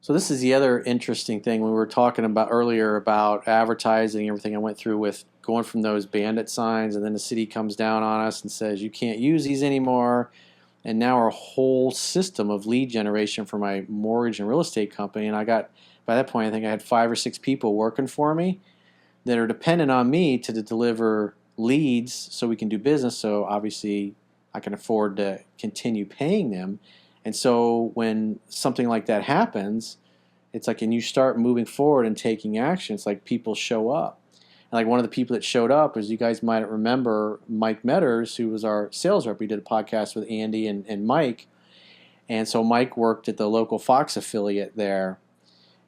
So this is the other interesting thing we were talking about earlier about advertising, everything I went through with going from those bandit signs, and then the city comes down on us and says you can't use these anymore. And now our whole system of lead generation for my mortgage and real estate company, and I got, by that point, I think I had 5 or 6 people working for me that are dependent on me to deliver leads so we can do business. So obviously I can afford to continue paying them. And so when something like that happens, it's like, and you start moving forward and taking action, it's like people show up. And like one of the people that showed up, as you guys might remember, Mike Metters, who was our sales rep. We did a podcast with Andy and Mike. And so Mike worked at the local Fox affiliate there.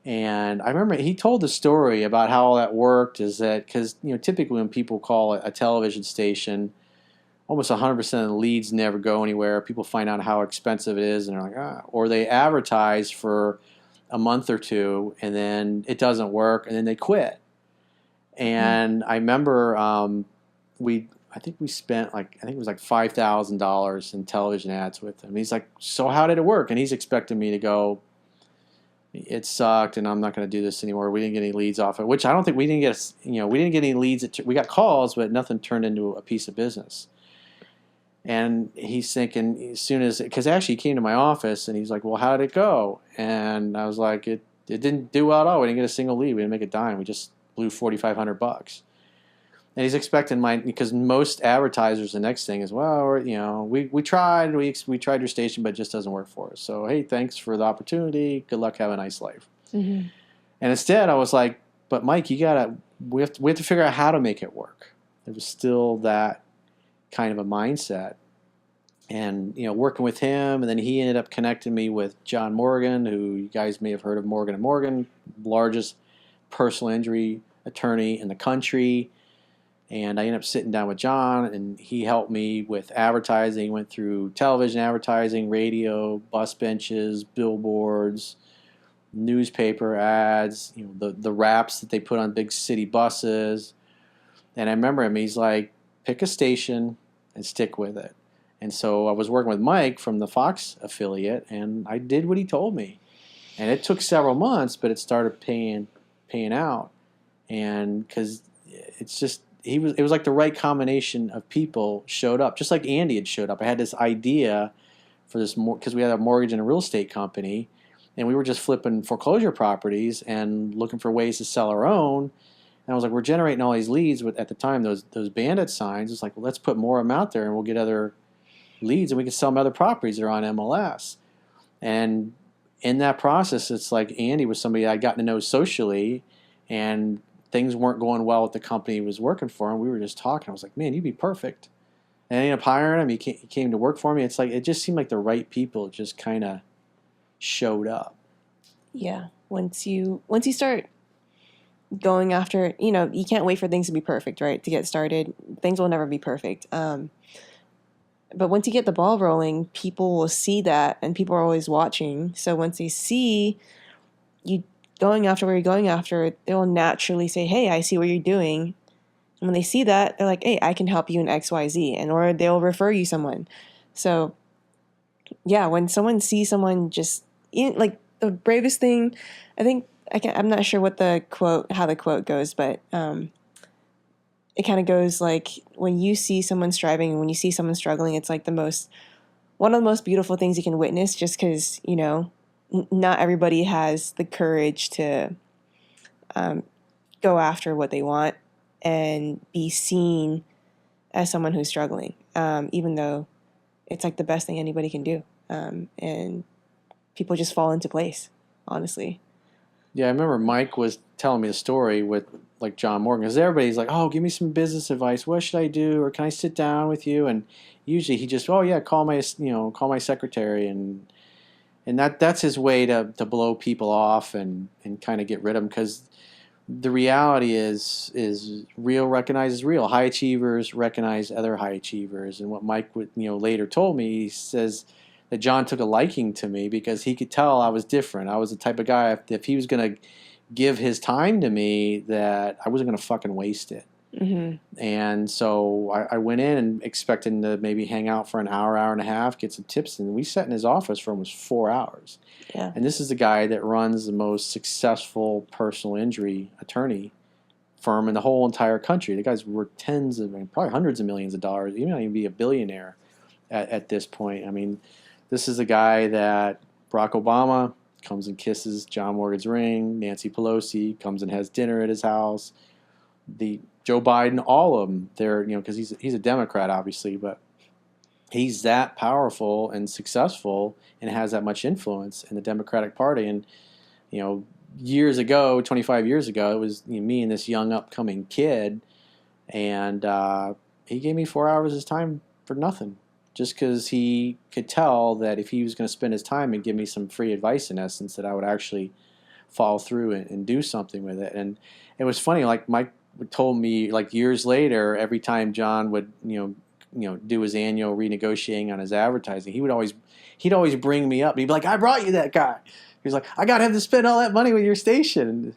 And I remember he told the story about how all that worked is that, because typically when people call a television station, almost 100% of the leads never go anywhere. People find out how expensive it is, and they're like, ah. Or they advertise for a month or two, and then it doesn't work, and then they quit. And I remember I think we spent I think it was like $5,000 in television ads with him. He's like, so how did it work? And he's expecting me to go, it sucked, and I'm not going to do this anymore. We didn't get any leads off it, which I don't think we didn't get. We didn't get any leads. We got calls, but nothing turned into a piece of business. And he's thinking as soon as, because actually he came to my office and he's like, well, how did it go? And I was like, it didn't do well at all. We didn't get a single lead. We didn't make a dime. We just blew $4,500. And he's expecting because most advertisers, the next thing is, well, we tried your station, but it just doesn't work for us. So, hey, thanks for the opportunity. Good luck. Have a nice life. Mm-hmm. And instead I was like, but Mike, we have to figure out how to make it work. It was still that kind of a mindset. And, working with him, and then he ended up connecting me with John Morgan, who you guys may have heard of, Morgan & Morgan, largest personal injury attorney in the country. And I ended up sitting down with John, and he helped me with advertising. Went through television advertising, radio, bus benches, billboards, newspaper ads, the wraps that they put on big city buses. And I remember him, he's like, pick a station and stick with it. And so I was working with Mike from the Fox affiliate, and I did what he told me. And it took several months, but it started paying out. And because it's just, it was like the right combination of people showed up, just like Andy had showed up. I had this idea for this, because we had a mortgage and a real estate company, and we were just flipping foreclosure properties and looking for ways to sell our own. And I was like, we're generating all these leads with, at the time, those bandit signs. It's like, well, let's put more of them out there, and we'll get other leads, and we can sell them other properties that are on MLS. And in that process, it's like Andy was somebody I'd gotten to know socially, and things weren't going well with the company he was working for, and we were just talking. I was like, man, you'd be perfect. And I ended up hiring him. He came to work for me. It's like, it just seemed like the right people just kind of showed up. Yeah. Once you start going after, you can't wait for things to be perfect, right? To get started. Things will never be perfect. But once you get the ball rolling, people will see that, and people are always watching. So once they see you going after where you're going after, they'll naturally say, hey, I see what you're doing. And when they see that, they're like, hey, I can help you in X, Y, Z. Or they'll refer you someone. So yeah, when someone sees someone just, like the bravest thing, I'm not sure how the quote goes, but it kind of goes like, when you see someone striving and when you see someone struggling, it's like one of the most beautiful things you can witness, just because, not everybody has the courage to go after what they want and be seen as someone who's struggling, even though it's like the best thing anybody can do. And people just fall into place, honestly. Yeah, I remember Mike was telling me the story with like John Morgan, because everybody's like, oh, give me some business advice. What should I do? Or can I sit down with you? And usually he just, oh yeah, call my secretary, and that's his way to blow people off and kind of get rid of them, because the reality is real recognizes real. High achievers recognize other high achievers. And what Mike would, later told me, he says that John took a liking to me because he could tell I was different. I was the type of guy, if he was going to give his time to me, that I wasn't going to fucking waste it. Mm-hmm. And so I went in and expecting to maybe hang out for an hour, hour and a half, get some tips, and we sat in his office for almost 4 hours. Yeah. And this is the guy that runs the most successful personal injury attorney firm in the whole entire country. The guy's worth tens of, probably hundreds of millions of dollars. He might even be a billionaire at this point. I mean, this is a guy that Barack Obama comes and kisses John Morgan's ring. Nancy Pelosi comes and has dinner at his house. The Joe Biden, all of them, they're, because he's a Democrat, obviously, but he's that powerful and successful and has that much influence in the Democratic Party. And years ago, 25 years ago, it was me and this young upcoming kid, and he gave me 4 hours of his time for nothing, just because he could tell that if he was going to spend his time and give me some free advice, in essence, that I would actually follow through and do something with it. And it was funny, like Mike told me, like years later, every time John would do his annual renegotiating on his advertising, he'd always bring me up. He'd be like, "I brought you that guy." He's like, "I got him to spend all that money with your station.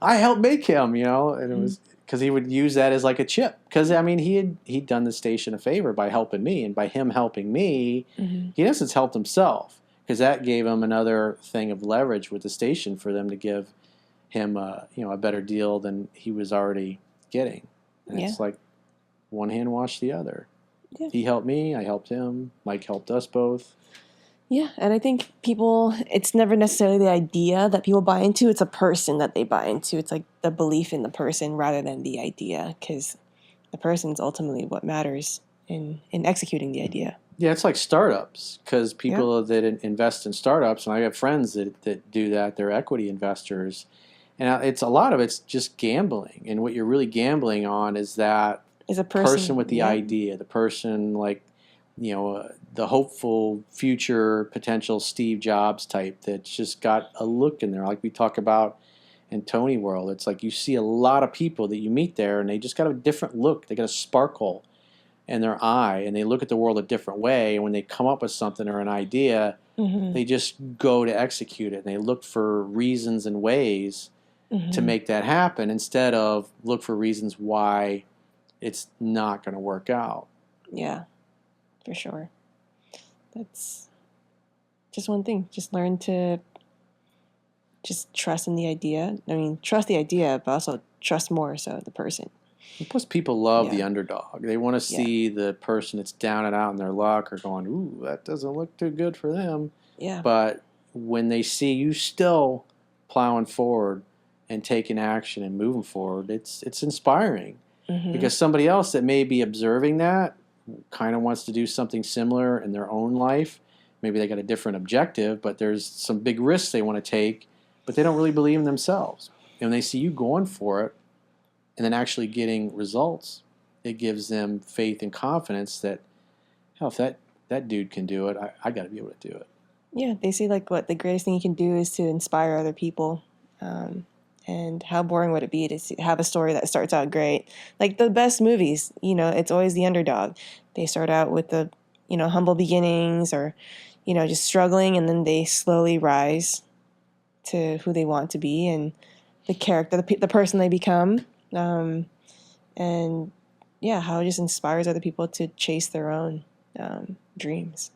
I helped make him," and it was because he would use that as like a chip. Because I mean, he'd done the station a favor by helping me, and by him helping me, he in essence helped himself, because that gave him another thing of leverage with the station for them to give him a better deal than he was already getting. And it's like one hand wash the other. Yeah. He helped me, I helped him, Mike helped us both. Yeah, and I think it's never necessarily the idea that people buy into, it's a person that they buy into. It's like the belief in the person rather than the idea, because the person's ultimately what matters in executing the idea. Yeah, it's like startups, because people that invest in startups, and I have friends that do that, they're equity investors, and a lot of it's just gambling, and what you're really gambling on is that is a person with the idea, the person like, the hopeful future potential Steve Jobs type that's just got a look in there, like we talk about in Tony World. It's like you see a lot of people that you meet there, and they just got a different look. They got a sparkle in their eye, and they look at the world a different way. And when they come up with something or an idea, they just go to execute it, and they look for reasons and ways to make that happen, instead of look for reasons why it's not going to work out. Yeah, for sure. That's just one thing. Just learn to just trust in the idea. I mean, trust the idea, but also trust more so the person. And plus, people love the underdog. They want to see the person that's down and out in their luck, or going, "Ooh, that doesn't look too good for them." Yeah. But when they see you still plowing forward and taking action and moving forward, it's inspiring. Because somebody else that may be observing that kind of wants to do something similar in their own life. Maybe they got a different objective, but there's some big risks they want to take, but they don't really believe in themselves. And when they see you going for it and then actually getting results, it gives them faith and confidence that, hell, if that dude can do it, I got to be able to do it. Yeah, they say like what the greatest thing you can do is to inspire other people. And how boring would it be to have a story that starts out great? Like the best movies, it's always the underdog. They start out with the, humble beginnings, or, just struggling, and then they slowly rise to who they want to be and the character, the person they become. And yeah, how it just inspires other people to chase their own dreams.